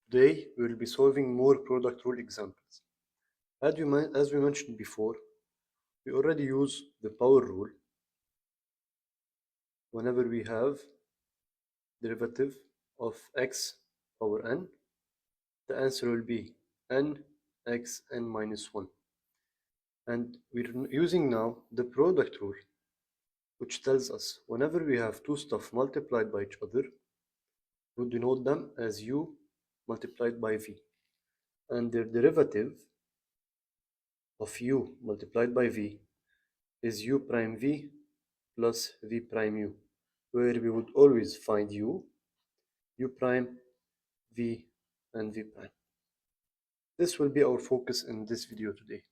Today we will be solving more product rule examples. As we mentioned before, we already use the power rule whenever we have derivative of x power n. The answer will be n x n minus 1. And we're using now the product rule, which tells us whenever we have two stuff multiplied by each other, we denote them as u multiplied by v. And their derivative of u multiplied by v is u prime v plus v prime u, where we would always find u prime, v, and v prime. This will be our focus in this video today.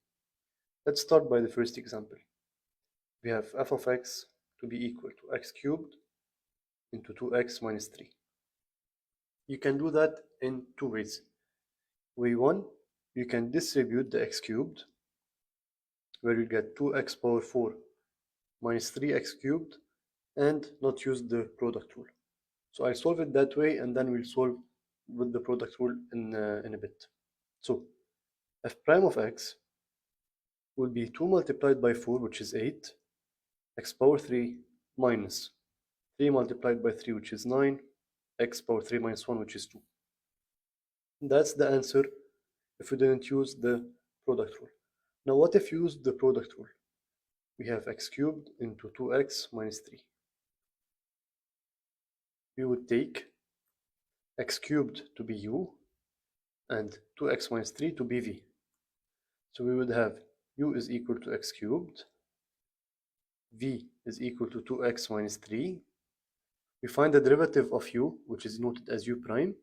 Let's start by the first example. We have f of x to be equal to x cubed into 2x minus 3. You can do that in two ways. Way one, you can distribute the x cubed, where you get 2x power 4 minus 3x cubed, and not use the product rule. So I solve it that way, and then we'll solve with the product rule in a bit. So f prime of x will be 2 multiplied by 4, which is 8, x power 3 minus 3 multiplied by 3, which is 9, x power 3 minus 1, which is 2. That's the answer if we didn't use the product rule. Now what if you use the product rule? We have x cubed into 2x minus 3. We would take x cubed to be u and 2x minus 3 to be v. So we would have u is equal to x cubed, v is equal to 2x minus 3. We find the derivative of u, which is noted as u prime.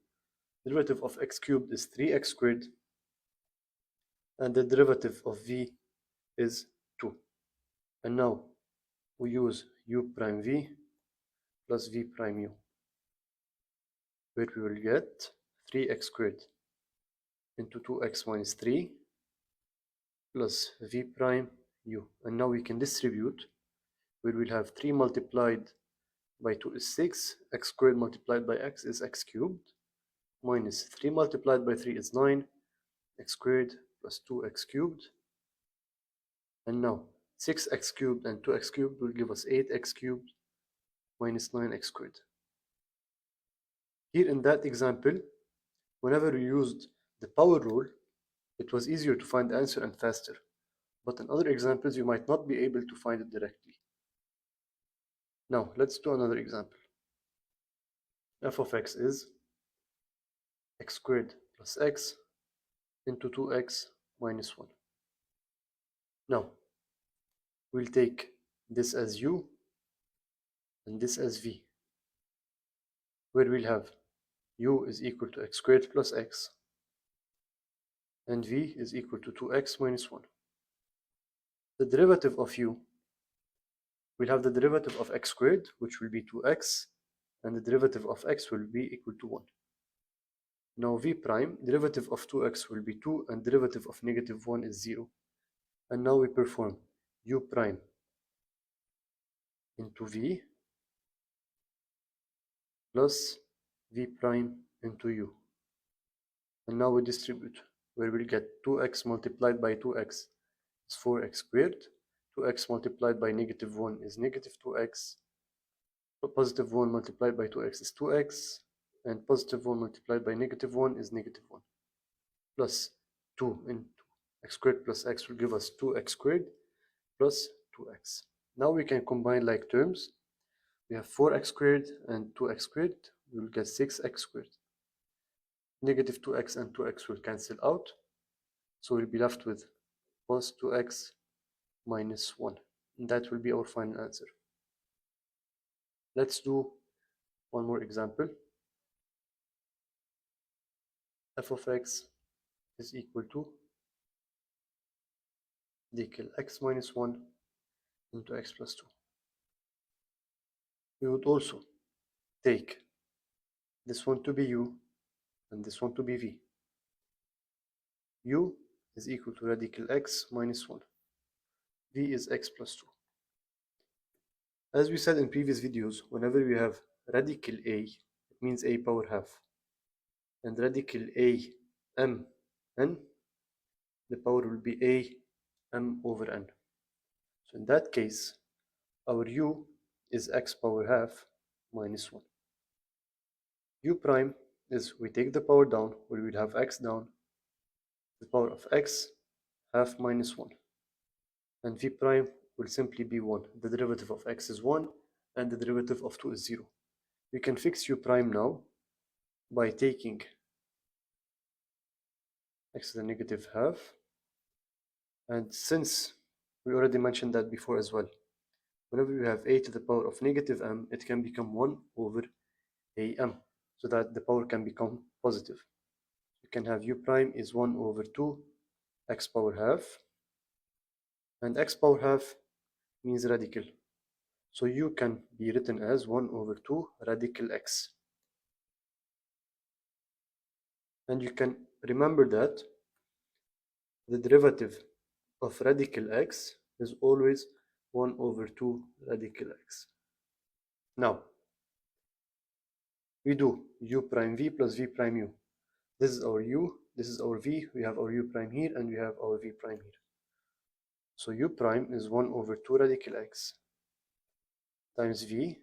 Derivative of x cubed is 3x squared, and the derivative of v is 2. And now we use u prime v plus v prime u, where we will get 3x squared into 2x minus 3 plus v prime u. And now we can distribute, where we'll have 3 multiplied by 2 is 6, x squared multiplied by x is x cubed, minus 3 multiplied by 3 is 9, x squared plus 2x cubed. And now 6x cubed and 2x cubed will give us 8x cubed minus 9x squared. Here in that example, whenever we used the power rule, it was easier to find the answer and faster. But in other examples, you might not be able to find it directly. Now, let's do another example. F of x is x squared plus x into 2x minus 1. Now, we'll take this as u and this as v, where we'll have u is equal to x squared plus x and v is equal to 2x minus 1. The derivative of u, we'll have the derivative of x squared, which will be 2x, and the derivative of x will be equal to 1. Now v prime, derivative of 2x will be 2, and derivative of negative 1 is 0. And now we perform u prime into v plus v prime into u. And now we distribute, where we'll get 2x multiplied by 2x is 4x squared, 2x multiplied by negative 1 is negative 2x, positive 1 multiplied by 2x is 2x, and positive 1 multiplied by negative 1 is negative 1, plus 2 into x squared plus x will give us 2x squared plus 2x. Now we can combine like terms. We have 4x squared and 2x squared. We will get 6x squared. Negative 2x and 2x will cancel out. So we'll be left with plus 2x minus 1. And that will be our final answer. Let's do one more example. F of x is equal to decal x minus 1 into x plus 2. We would also take this one to be u and this one to be v. U is equal to radical x minus 1. V is x plus 2. As we said in previous videos, whenever we have radical a, it means a power half. and radical a m n, the power will be a m over n. So in that case, our u is x power half minus 1. U prime is we take the power down, where we'd have x down, the power of x half minus 1. And v prime will simply be 1. The derivative of x is 1, and the derivative of 2 is 0. We can fix u prime now by taking x to the negative half. And since we already mentioned that before as well, whenever you have a to the power of negative m, it can become 1 over am, so that the power can become positive. You can have u prime is 1 over 2 x power half, and x power half means radical. So u can be written as 1 over 2 radical x. And you can remember that the derivative of radical x is always 1 over 2 radical x. Now, we do u prime v plus v prime u. This is our u, this is our v, we have our u prime here, and we have our v prime here. So u prime is 1 over 2 radical x times v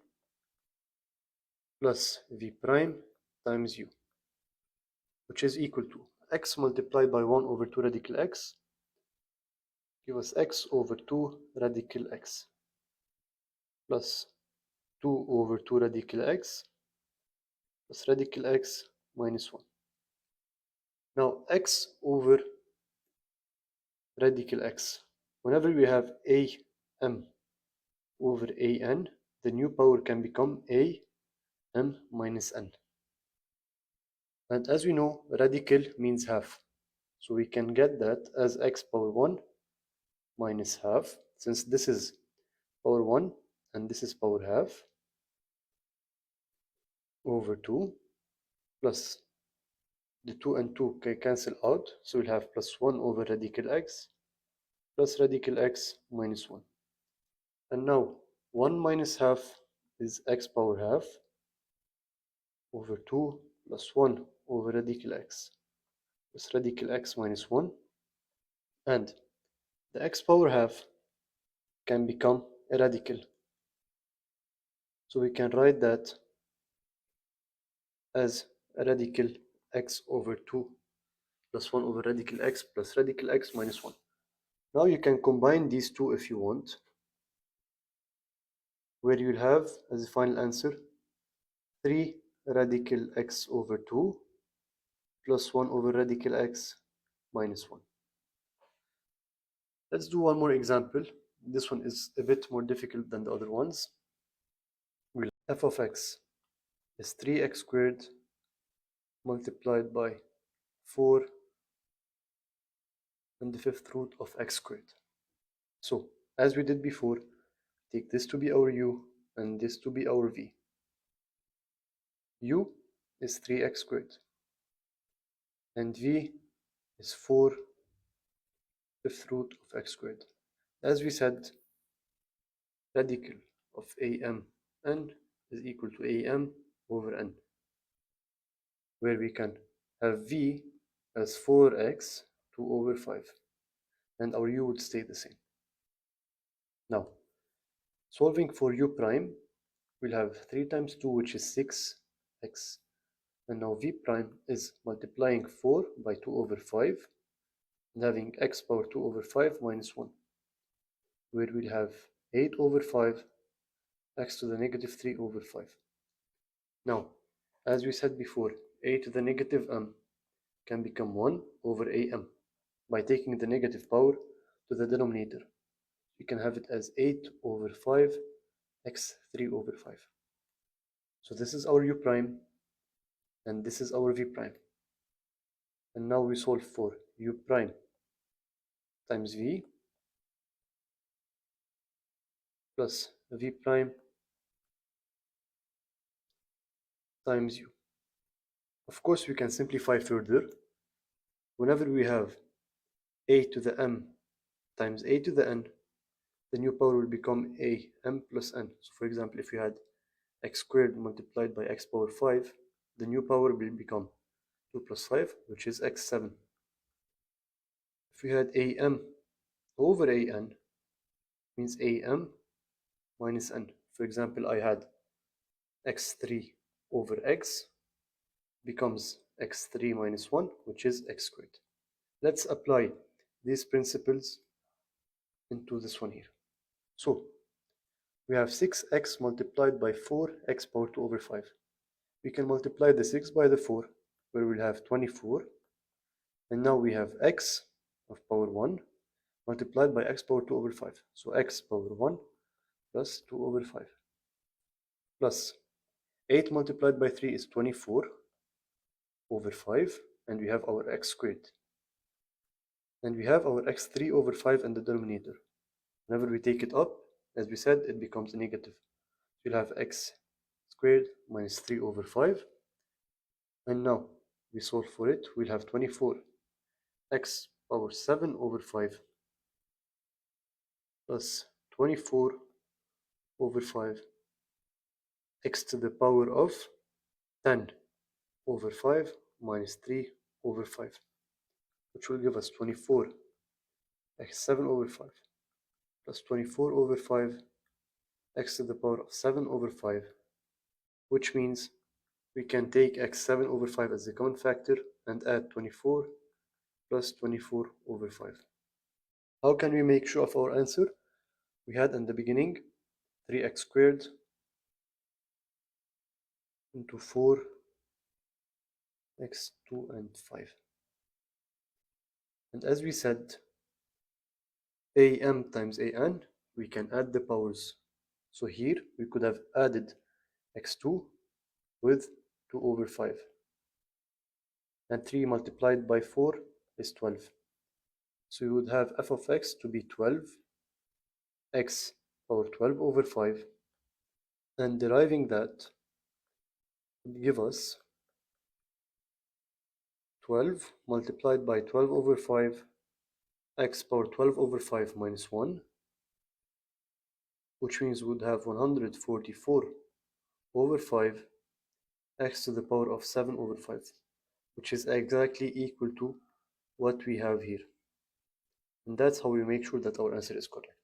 plus v prime times u, which is equal to x multiplied by 1 over 2 radical x, give us x over 2 radical x plus 2 over 2 radical x plus radical x minus 1. Now x over radical x, whenever we have a m over a n, the new power can become a m minus n. And as we know, radical means half. So we can get that as x power 1 minus half, since this is power 1 and this is power half, over 2 plus the 2 and 2 can cancel out, so we'll have plus 1 over radical x plus radical x minus 1. And now 1 minus half is x power half over 2 plus 1 over radical x plus radical x minus 1. And the x power half can become a radical. So we can write that as a radical x over 2 plus 1 over radical x plus radical x minus 1. Now you can combine these two if you want, where you'll have as a final answer 3 radical x over 2 plus 1 over radical x minus 1. Let's do one more example. This one is a bit more difficult than the other ones. F of x is 3x squared multiplied by 4 and the fifth root of x squared. So, as we did before, take this to be our u and this to be our v. U is 3x squared and v is 4 fifth root of x squared. As we said, radical of am n is equal to am over n, where we can have v as 4x 2 over 5, and our u would stay the same. Now, solving for u prime, we'll have 3 times 2, which is 6x, and now v prime is multiplying 4 by 2 over 5, and having x power 2 over 5 minus 1, where we'll have 8 over 5 x to the negative 3 over 5. Now, as we said before, a to the negative m can become 1 over am by taking the negative power to the denominator. You can have it as 8 over 5 x 3 over 5. So this is our u prime and this is our v prime. And now we solve for u prime times v plus v prime times u. Of course, we can simplify further. Whenever we have a to the m times a to the n, the new power will become a m plus n. So for example, if you had x squared multiplied by x power 5, the new power will become 2 plus 5, which is x7. If we had am over an, means am minus n. For example, I had x3 over x becomes x3 minus 1, which is x squared. Let's apply these principles into this one here. So we have 6x multiplied by 4x power 2 over 5. We can multiply the 6 by the 4, where we'll have 24. And now we have x of power 1 multiplied by x power 2 over 5. So x power 1 plus 2 over 5 plus 8 multiplied by 3 is 24 over 5, and we have our x squared. And we have our x3 over 5 in the denominator. Whenever we take it up, as we said, it becomes a negative. We'll have x squared minus 3 over 5. And now we solve for it. We'll have 24 x power 7 over 5 plus 24 over 5 x to the power of 10 over 5 minus 3 over 5, which will give us 24 x7 over 5 plus 24 over 5 x to the power of 7 over 5, which means we can take x7 over 5 as the common factor and add 24 plus 24 over 5. How can we make sure of our answer? We had in the beginning 3x squared into 4 x2 and 5. And as we said, am times an, we can add the powers. So here we could have added x2 with 2 over 5. And 3 multiplied by 4 is 12. So we would have f of x to be 12 x power 12 over 5. And deriving that would give us 12 multiplied by 12 over 5 x power 12 over 5 minus 1, which means we would have 144 over 5 x to the power of 7 over 5, which is exactly equal to what we have here. And that's how we make sure that our answer is correct.